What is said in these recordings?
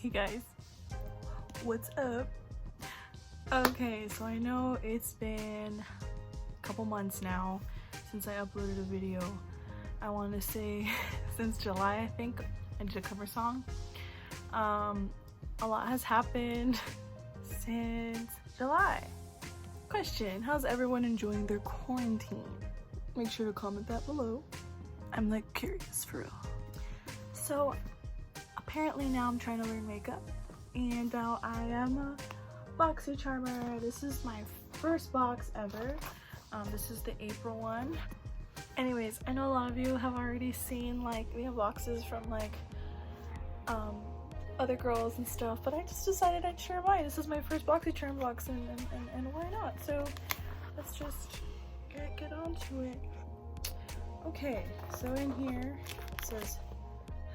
Hey guys, what's up? Okay, so I know it's been a couple months now since I uploaded a video. I want to say since July, I think I did a cover song. A lot has happened since July. Question, how's everyone enjoying their quarantine? Make sure to comment that below. I'm like curious for real. So apparently now I'm trying to learn makeup, and now I am a Boxycharmer. This is my first box ever. This is the April one. Anyways, I know a lot of you have already seen, like, we have boxes from like other girls and stuff, but I just decided I'd share mine. This is my first Boxycharm box, and why not? So let's just get on to it. Okay, so in here it says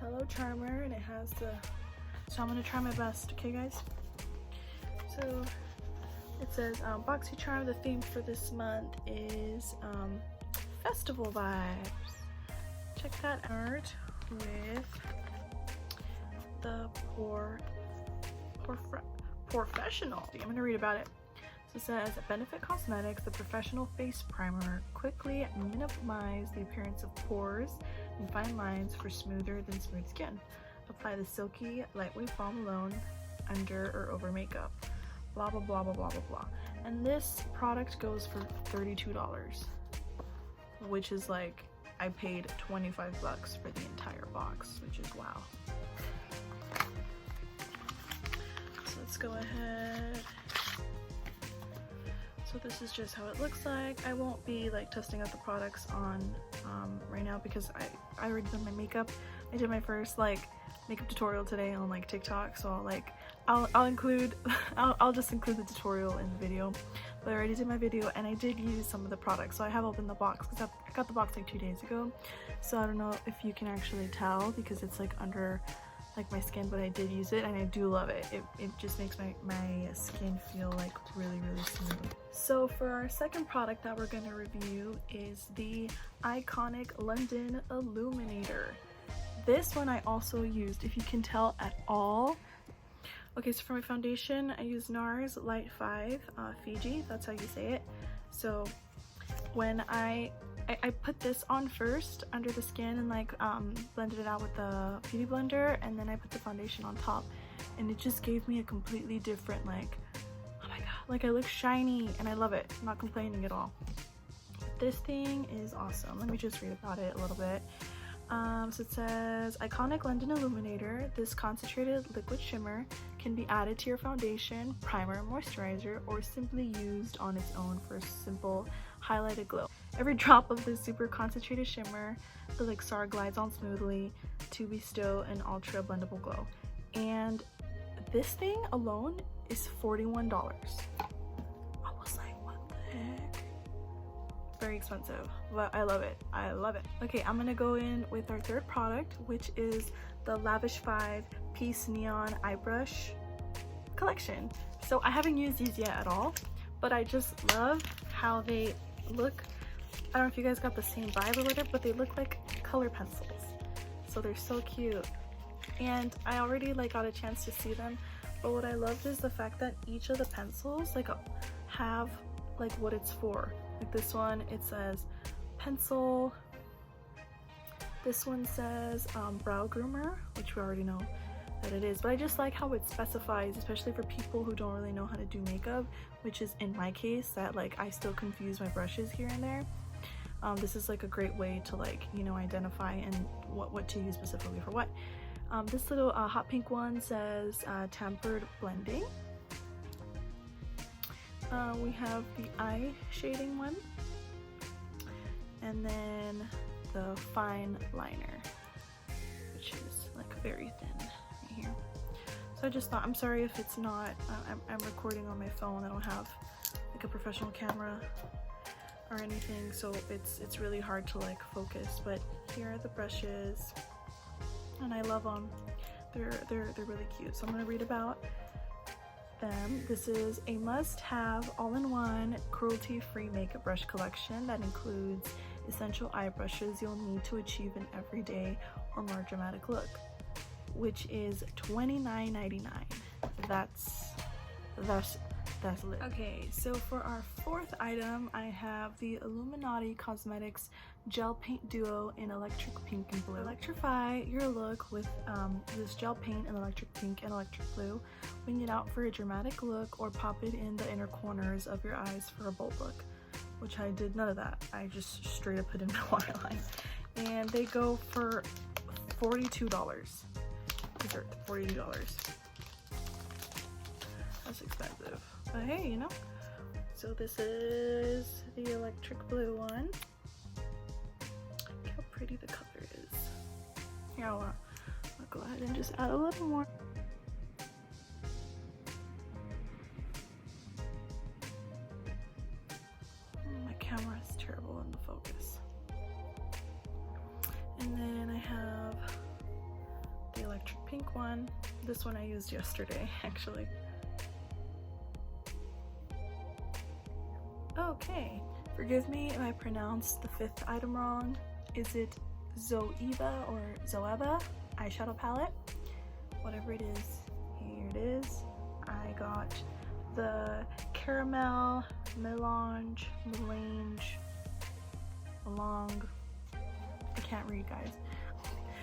Hello Charmer, and it has the, so I'm gonna try my best, okay guys? So it says Boxycharm, the theme for this month is festival vibes. Check that out with the Porefessional. I'm gonna read about it. So it says, Benefit Cosmetics, the professional face primer, quickly minimize the appearance of pores and fine lines for smoother than smooth skin. Apply the silky, lightweight balm alone, under or over makeup. Blah, blah, blah, blah, blah, blah, blah. And this product goes for $32, which is like, I paid 25 bucks for the entire box, which is wow. So let's go ahead. So this is just how it looks like. I won't be like testing out the products on right now because I already done my makeup. I did my first like makeup tutorial today on like TikTok, so I'll just include the tutorial in the video. But I already did my video and I did use some of the products, so I have opened the box because I got the box like 2 days ago. So I don't know if you can actually tell because it's like under like my skin, but I did use it and I do love it. It just makes my skin feel like really smooth. So for our second product that we're going to review is the iconic London Illuminator. This one I also used, if you can tell at all. Okay, so for my foundation I use NARS Light 5 Fiji, that's how you say it. So when I put this on first under the skin and like blended it out with the beauty blender, and then I put the foundation on top, and it just gave me a completely different, like, oh my god, like I look shiny and I love it. I'm not complaining at all. This thing is awesome. Let me just read about it a little bit. So it says, iconic London Illuminator. This concentrated liquid shimmer can be added to your foundation, primer, moisturizer, or simply used on its own for a simple highlighted glow. Every drop of this super concentrated shimmer, the elixir glides on smoothly to bestow an ultra blendable glow. And this thing alone is $41. I was like, what the heck? Very expensive, but I love it. I love it. Okay, I'm gonna go in with our third product, which is the Lavish 5 Piece Neon Eye Brush collection. So I haven't used these yet at all, but I just love how they look. I don't know if you guys got the same vibe or whatever, but they look like color pencils. So they're so cute. And I already like got a chance to see them, but what I loved is the fact that each of the pencils like have like what it's for. Like this one, it says pencil. This one says brow groomer, which we already know that it is, but I just like how it specifies, especially for people who don't really know how to do makeup, which is in my case, that like I still confuse my brushes here and there. This is like a great way to, like, you know, identify and what to use specifically for what. This little hot pink one says tempered blending. We have the eye shading one, and then the fine liner, which is like very thin right here. So I just thought, I'm sorry if it's not, I'm recording on my phone. I don't have like a professional camera or anything, so it's really hard to like focus. But here are the brushes, and I love them. They're really cute. So I'm gonna read about them. This is a must-have all-in-one cruelty-free makeup brush collection that includes essential eye brushes you'll need to achieve an everyday or more dramatic look. which is $29.99. That's lit. Okay, so for our fourth item, I have the Illuminati Cosmetics Gel Paint Duo in Electric Pink and Blue. Electrify your look with this gel paint in electric pink and electric blue. Wing it out for a dramatic look or pop it in the inner corners of your eyes for a bold look. Which I did none of that. I just straight up put in my waterline. And they go for $42. These are $42. That's expensive. But hey, you know. So this is the electric blue one. Look how pretty the color is. Here, I'll go ahead and just add a little more. My camera is terrible in the focus. And then I have the electric pink one. This one I used yesterday, actually. Okay, forgive me if I pronounced the fifth item wrong. Is it Zoeva or Zoeva eyeshadow palette? Whatever it is, here it is. I got the Caramel Melange, I can't read, guys.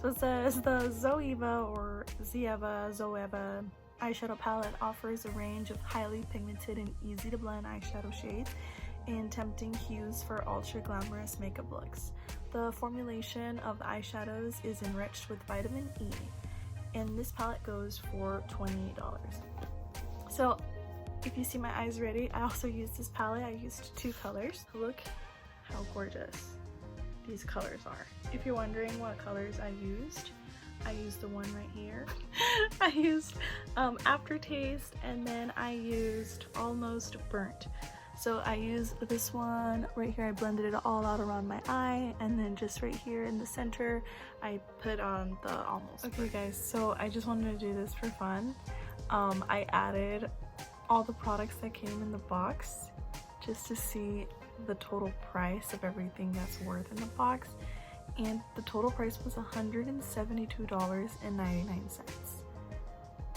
So it says the Zoeva or Zoeva eyeshadow palette offers a range of highly pigmented and easy to blend eyeshadow shades and tempting hues for ultra glamorous makeup looks. The formulation of the eyeshadows is enriched with vitamin E, and this palette goes for $28. So if you see my eyes ready, I also used this palette. I used two colors. Look how gorgeous these colors are. If you're wondering what colors I used the one right here. I used Aftertaste, and then I used Almost Burnt. So I used this one right here. I blended it all out around my eye, and then just right here in the center I put on the Almost Burnt. Okay guys, so I just wanted to do this for fun. I added all the products that came in the box just to see the total price of everything that's worth in the box, and the total price was $172.99.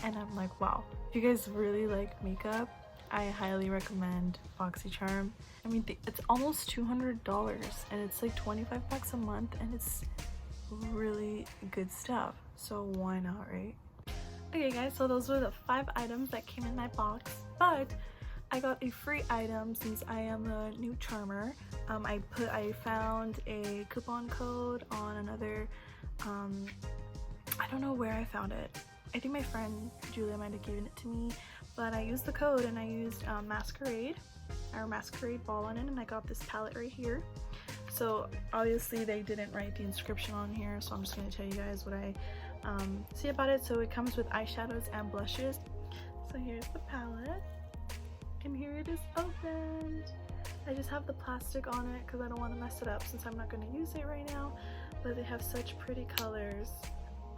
And I'm like, wow, if you guys really like makeup, I highly recommend Boxycharm. I mean, it's almost $200 and it's like 25 bucks a month, and it's really good stuff, so why not, right? Okay guys, so those were the 5 items that came in my box, but I got a free item since I am a new charmer. I found a coupon code on another, I don't know where I found it. I think my friend Julia might have given it to me, but I used the code and I used Masquerade ball on it, and I got this palette right here. So obviously they didn't write the inscription on here, so I'm just going to tell you guys what I see about it. So it comes with eyeshadows and blushes. So here's the palette. And here it is opened. I just have the plastic on it because I don't want to mess it up since I'm not going to use it right now. But they have such pretty colors.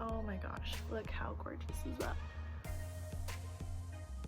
Oh my gosh, look how gorgeous is that.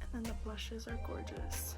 And then the blushes are gorgeous.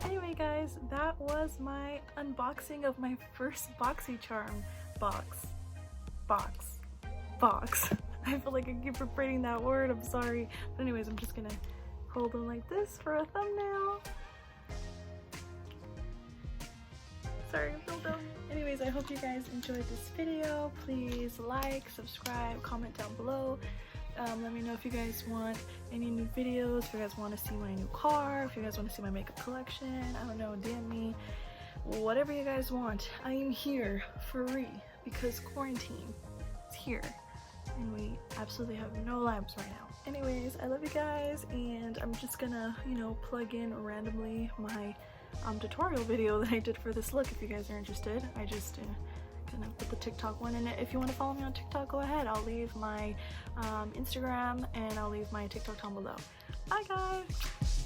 Anyway guys, that was my unboxing of my first Boxycharm box. I feel like I keep repeating that word, I'm sorry. But anyways, I'm just gonna hold them like this for a thumbnail. Sorry, I feel dumb. Anyways, I hope you guys enjoyed this video. Please like, subscribe, comment down below. Let me know if you guys want any new videos, if you guys want to see my new car, if you guys want to see my makeup collection, I don't know, DM me. Whatever you guys want, I am here for free because quarantine is here and we absolutely have no lives right now. Anyways, I love you guys, and I'm just gonna, you know, plug in randomly my tutorial video that I did for this look if you guys are interested. I just gonna put the TikTok one in it. If you want to follow me on TikTok, go ahead. I'll leave my Instagram and I'll leave my TikTok down below. Bye guys!